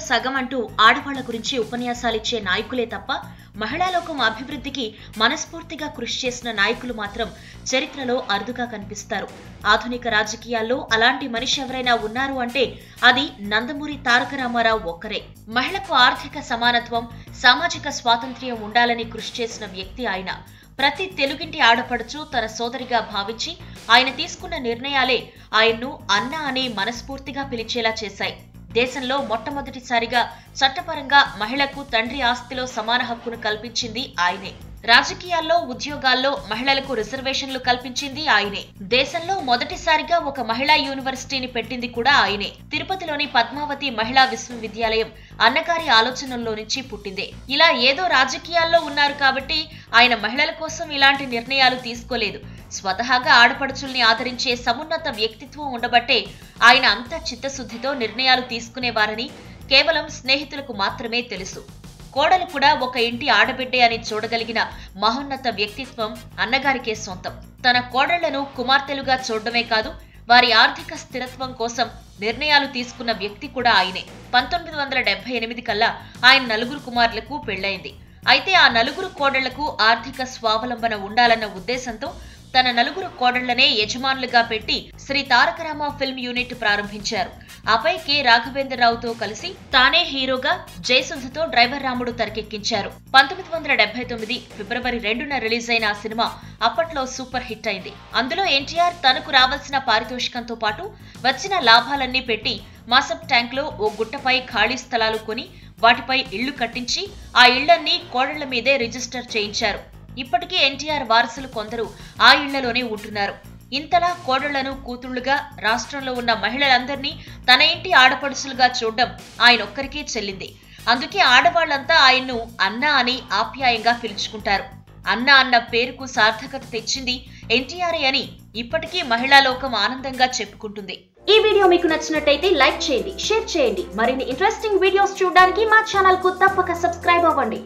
సగం అంటూ ఆడవాళ్ల గురించి ఉపన్యాసాలిచ్చే నాయకులే తప్ప మహిళా లోకం అభివృద్ధికి మనస్ఫూర్తిగా కృషి చేసిన నాయకులు మాత్రం చరిత్రలో అరుదుగా కనిపిస్తారు. ఆధునిక రాజకీయాల్లో అలాంటి మనిషి ఎవరైనా ఉన్నారు అంటే అది నందమూరి తారక రామారావు ఒక్కరే. మహిళకు ఆర్థిక సమానత్వం, సామాజిక స్వాతంత్ర్యం ఉండాలని కృషి చేసిన వ్యక్తి ఆయన. ప్రతి తెలుగింటి ఆడపడుచు తన సోదరిగా భావించి ఆయన తీసుకున్న నిర్ణయాలే ఆయన్ను అన్న అని మనస్ఫూర్తిగా పిలిచేలా చేశాయి. దేశంలో మొట్టమొదటిసారిగా చట్టపరంగా మహిళకు తండ్రి ఆస్తిలో సమాన హక్కును కల్పించింది ఆయనే. రాజకీయాల్లో, ఉద్యోగాల్లో మహిళలకు రిజర్వేషన్లు కల్పించింది ఆయనే. దేశంలో మొదటిసారిగా ఒక మహిళా యూనివర్సిటీని పెట్టింది కూడా ఆయనే. తిరుపతిలోని పద్మావతి మహిళా విశ్వవిద్యాలయం అన్నగారి ఆలోచనల్లో నుంచి పుట్టిందే. ఇలా ఏదో రాజకీయాల్లో ఉన్నారు కాబట్టి ఆయన మహిళల కోసం ఇలాంటి నిర్ణయాలు తీసుకోలేదు. స్వతహాగా ఆడపడుచుల్ని ఆదరించే సమున్నత వ్యక్తిత్వం ఉండబట్టే ఆయన అంత చిత్తశుద్ధితో నిర్ణయాలు తీసుకునేవారని కేవలం స్నేహితులకు మాత్రమే తెలుసు. కోడలు కూడా ఒక ఇంటి ఆడబిడ్డే అని చూడగలిగిన మహోన్నత వ్యక్తిత్వం అన్నగారికే సొంతం. తన కోడళ్లను కుమార్తెలుగా చూడడమే కాదు, వారి ఆర్థిక స్థిరత్వం కోసం నిర్ణయాలు తీసుకున్న వ్యక్తి కూడా ఆయనే. 1978 కల్లా ఆయన 4 కుమారులకు పెళ్లైంది. అయితే ఆ 4 కోడళ్లకు ఆర్థిక స్వావలంబన ఉండాలన్న ఉద్దేశంతో తన 4 కోడళ్లనే యజమానులుగా పెట్టి శ్రీ తారకరామ ఫిల్మ్ యూనిట్ ప్రారంభించారు. ఆపై కె రాఘవేంద్రరావుతో కలిసి తానే హీరోగా జయసుధతో డ్రైవర్ రాముడు తెరకెక్కించారు. 1979 ఫిబ్రవరి 2న రిలీజ్ అయిన ఆ సినిమా అప్పట్లో సూపర్ హిట్ అయింది. అందులో ఎన్టీఆర్ తనకు రావాల్సిన పారితోషికంతో పాటు వచ్చిన లాభాలన్నీ పెట్టి మాసప్ ట్యాంక్ లో ఓ గుట్టపై ఖాళీ స్థలాలు కొని వాటిపై ఇళ్లు కట్టించి ఆ ఇళ్లన్నీ కోడళ్ల మీదే రిజిస్టర్ చేయించారు. ఇప్పటికీ ఎన్టీఆర్ వారసులు కొందరు ఆ ఇళ్లలోనే ఉంటున్నారు. ఇంతలా కోడళ్లను కూతుళ్లుగా రాష్ట్రంలో ఉన్న మహిళలందరినీ తన ఇంటి ఆడపడుచులుగా చూడడం ఆయనొక్కరికే చెల్లింది. అందుకే ఆడవాళ్లంతా ఆయన్ను అన్న అని ఆప్యాయంగా పిలుచుకుంటారు. అన్న అన్న పేరుకు సార్థకత తెచ్చింది ఎన్టీఆర్ అని ఇప్పటికీ మహిళా లోకం ఆనందంగా చెప్పుకుంటుంది. ఈ వీడియో మీకు నచ్చినట్టయితే లైక్ చేయండి, షేర్ చేయండి. మరిన్ని ఇంట్రెస్టింగ్ వీడియోస్ చూడడానికి మా ఛానల్ కు తప్పక సబ్స్క్రైబ్ అవ్వండి.